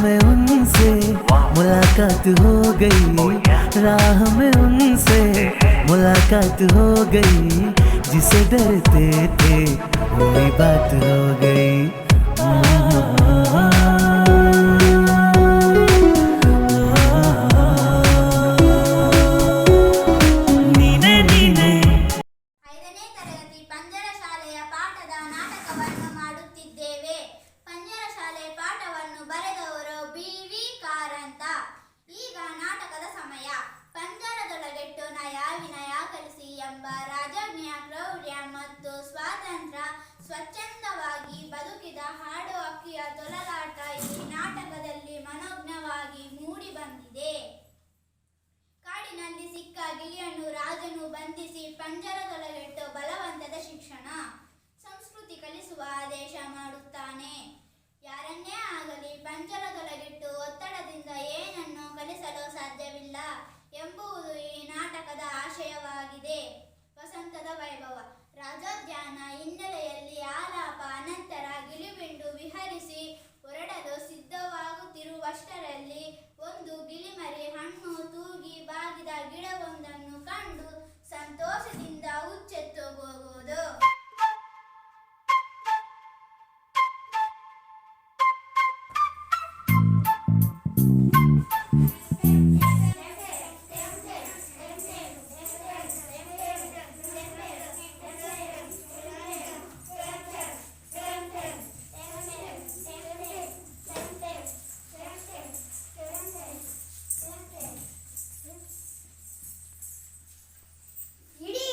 मैं उनसे मुलाकात हो गई, राह में उनसे मुलाकात हो गई, जिसे डरते थे वही बात हो गई। ನೀನೆ ನೀನೆ 5ನೇ ತರಗತಿ ಪಂಜರ ಶಾಲೆಯ ಪಾಠದ ನಾಟಕವನ್ನು ಮಾಡುತ್ತಿದ್ದೇವೆ. ಪಂಜರ ಶಾಲೆ ಪಾಠವನ್ನು ಬರೆದವರು ಬಿ.ವಿ. ಕಾರಂತ. ಈಗ ನಾಟಕದ ಸಮಯ. ಪಂಜರದೊಳಗಿಟ್ಟು ನಯ ವಿನಯ ಕಲಿಸಿ ಎಂಬ ರಾಜಜ್ಞೆಯ ಕ್ರೌರ್ಯ ಮತ್ತು ಸ್ವಾತಂತ್ರ್ಯ ಸ್ವಚ್ಛಂದವಾಗಿ ಬದುಕಿದ ಹಾಡು ಹಕ್ಕಿಯ ತೊಳಲಾಟ ಈ ನಾಟಕದಲ್ಲಿ ಮನೋಜ್ಞವಾಗಿ ಮೂಡಿ ಬಂದಿದೆ. ಕಾಡಿನಲ್ಲಿ ಸಿಕ್ಕ ಗಿಳಿಯನ್ನು ರಾಜನು ಬಂಧಿಸಿ ಪಂಜರದೊಳಗಿಟ್ಟು ಬಲವಂತದ ಶಿಕ್ಷಣ ಸಂಸ್ಕೃತಿ ಕಲಿಸುವ ಆದೇಶ ಮಾಡುತ್ತಾನೆ. ಯಾರನ್ನೇ ಆಗಲಿ ಪಂಜರದೊಳಗಿಟ್ಟು ಒತ್ತಡದಿಂದ ಏನನ್ನು ಕಲಿಸಲು ಸಾಧ್ಯವಿಲ್ಲ ಎಂಬುದು ಈ ನಾಟಕದ ಆಶಯವಾಗಿದೆ. ವಸಂತದ ವೈಭವ ರಾಜೋದ್ಯಾನ ಹಿನ್ನೆಲೆಯಲ್ಲಿ ಆಲಾಪ ಅನಂತರ ಗಿಳಿಬಿಂಡು ವಿಹರಿಸಿ ಹೊರಡಲು ಸಿದ್ಧವಾಗುತ್ತಿರುವಷ್ಟರಲ್ಲಿ ಒಂದು ಗಿಳಿಮರಿ ಹಣ್ಣು ತೂಗಿ ಬಾಗಿದ ಗಿಡವೊಂದನ್ನು ಕಂಡು ಸಂತೋಷದಿಂದ ಹುಚ್ಚೆತ್ತು ಹೋಗುವುದು. ಇಡೀ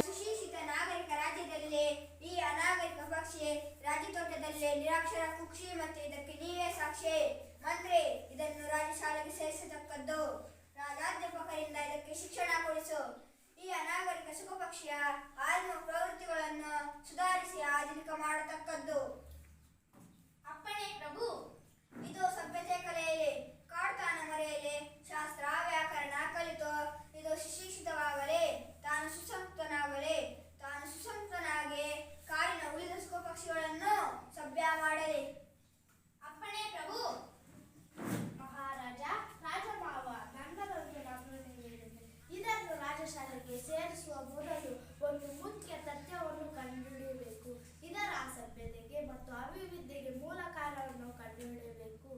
ಸುಶಿಕ್ಷಿತ ನಾಗರಿಕ ರಾಜ್ಯದಲ್ಲೇ ಈ ಅನಾಗರಿಕ ಪಕ್ಷಿ ರಾಜತೋಟದಲ್ಲೇ ನಿರಾಕ್ಷರ ಕುಕ್ಷಿ ಮತ್ತು ಇದಕ್ಕೆ ನೀವೇ ಸಾಕ್ಷಿ. ಮಂತ್ರಿ, ಇದನ್ನು ರಾಜಶಾಲೆಗೆ ಸೇರಿಸತಕ್ಕದ್ದು. ರಾಜ್ಯಾಧ್ಯಾಪಕರಿಂದ ಇದಕ್ಕೆ ಶಿಕ್ಷಣ ಕೊಡಿಸು. ಈ ಅನಾಗರಿಕ ಸುಖ ಪಕ್ಷಿಯ ಆತ್ಮ ಪ್ರವೃತ್ತಿಗಳನ್ನು ಸುಧಾರಿಸಿ ಆಧುನಿಕ ಮಾಡತಕ್ಕದ್ದು. ಅಪ್ಪಣೆ ಪ್ರಭು. ಇದು ಸಭ್ಯತೆ ಕಲೆಯಲಿ, ಕಾಡ್ತಾನ ಮರೆಯಲಿ, ಶಾಸ್ತ್ರ ವ್ಯಾಕರಣ ಕಲಿತು ಇದು ಸುಶಿಕ್ಷಿತವಾಗಲಿ, ತಾನು ಸುಸಂಸ್ಕೃತನಾಗಿ ಕಾಡಿನ ಉಳಿದ ಸುಖ ಪಕ್ಷಿಗಳನ್ನು ಸಭ್ಯ ಮಾಡಲಿ. ಅಪ್ಪಣೆ ಪ್ರಭು. ಮಹಾರಾಜ, ರಾಜಮಾವ, ನನ್ನದೊಂದು ನಮೂನೆ ನೀಡಿದೆ. ಇದನ್ನು ರಾಜಶಾಲೆಗೆ ಸೇರಿಸುವ ಮೊದಲು ಒಂದು ಮುಖ್ಯ ತಥ್ಯವನ್ನು ಕಂಡುಹಿಡಿಯಬೇಕು. ಇದರ ಅಸಭ್ಯತೆಗೆ ಮತ್ತು ಅಭಿವೃದ್ಧಿಗೆ ಮೂಲ ಕಾರಣವನ್ನು ಕಂಡುಹಿಡಿಯಬೇಕು.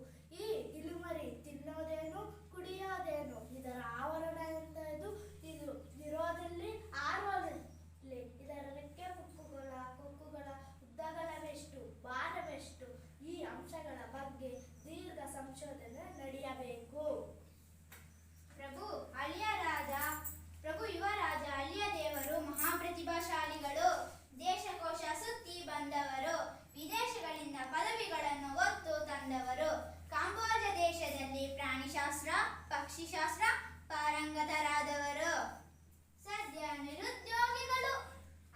ಈ ಇಳುವರಿ ತಿನ್ನೋದೇನು, ಕುಡಿಯೋದೇನು, ಇದರ ಆವರಣ ಎಂಥದ್ದು, ಇದು ಇರೋದಲ್ಲಿ ಆರೋದಲ್ಲಿ, ಇದರ ರೆಕ್ಕೆ ಕೊಕ್ಕುಗಳ ಉದ್ದಗಲವೆಷ್ಟು, ಭಾರವೆಷ್ಟು, ಈ ಅಂಶಗಳ ಬಗ್ಗೆ ದೀರ್ಘ ಸಂಶೋಧನೆ ನಡೆಯಬೇಕು. ಪ್ರಭು ಯುವರಾಜ, ಅಲ್ಲಿಯ ದೇವರು, ಮಹಾಪ್ರತಿಭಾಶಾಲಿಗಳು, ದೇಶಕೋಶ ಸುತ್ತಿ ಬಂದವರು, ವಿದೇಶಗಳಿಂದ ಪದವಿಗಳನ್ನು ಒತ್ತು ತಂದವರು, ಕಾಂಬೋಜ ದೇಶದಲ್ಲಿ ಪ್ರಾಣಿಶಾಸ್ತ್ರ ಪಕ್ಷಿಶಾಸ್ತ್ರ ಪಾರಂಗತರಾದವರು, ಸದ್ಯ ನಿರುದ್ಯೋಗಿಗಳು.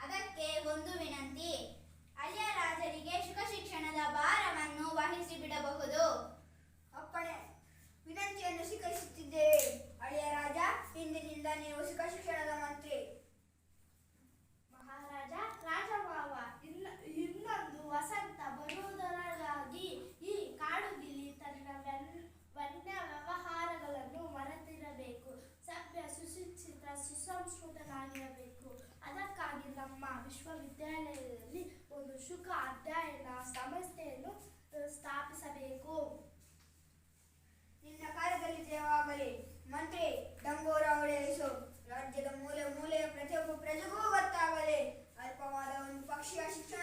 ಅದಕ್ಕೆ ಒಂದು ವಿನಂತಿ, ಅಲ್ಲಿಯ ರಾಜರಿಗೆ ಸುಖ ಶಿಕ್ಷಣದ ಭಾರವನ್ನು ವಹಿಸಿ ಬಿಡಬಹುದು. ಅಪ್ಪಣೆ. ವಿನಂತಿಯನ್ನು ಸ್ವೀಕರಿಸುತ್ತಿದ್ದೇವೆ ಅಳಿಯ ರಾಜ. ಇಂದಿನಿಂದ ನೀವು ಸುಖ ಶಿಕ್ಷಣದ ಮಂತ್ರಿ. ಮಹಾರಾಜ, ರಾಜಮಾವ, ಇನ್ನೊಂದು ವಸಂತ ಬರುವುದರೊಳಗಾಗಿ ಈ ಕಾಡುಗಿಲಿ ತನ್ನ ವನ್ಯ ವ್ಯವಹಾರಗಳನ್ನು ಮರೆತಿರಬೇಕು. ಸಭ್ಯ, ಸುಶಿಕ್ಷಿತ, ಸುಸಂಸ್ಕೃತನಾಗಿರಬೇಕು. ಅದಕ್ಕಾಗಿ ನಮ್ಮ ವಿಶ್ವವಿದ್ಯಾಲಯದಲ್ಲಿ ಒಂದು ಸುಖ ಅಧ್ಯಯನ ಸಂಸ್ಥೆಯನ್ನು ಸ್ಥಾಪಿಸಬೇಕು. ನಿನ್ನ ಕಾರ್ಯದಲ್ಲಿ ಜಯವಾಗಲಿ. ಮಂತ್ರಿ, ಡಂಗೋರ ಹೊಡೆಯಿಸು. ರಾಜ್ಯದ ಮೂಲೆ ಮೂಲೆಯ ಪ್ರತಿಯೊಬ್ಬ ಪ್ರಜೆಗೂ ಗೊತ್ತಾಗಲಿ. ಅಲ್ಪವಾದ ಒಂದು ಪಕ್ಷಿಯ ಶಿಕ್ಷಣ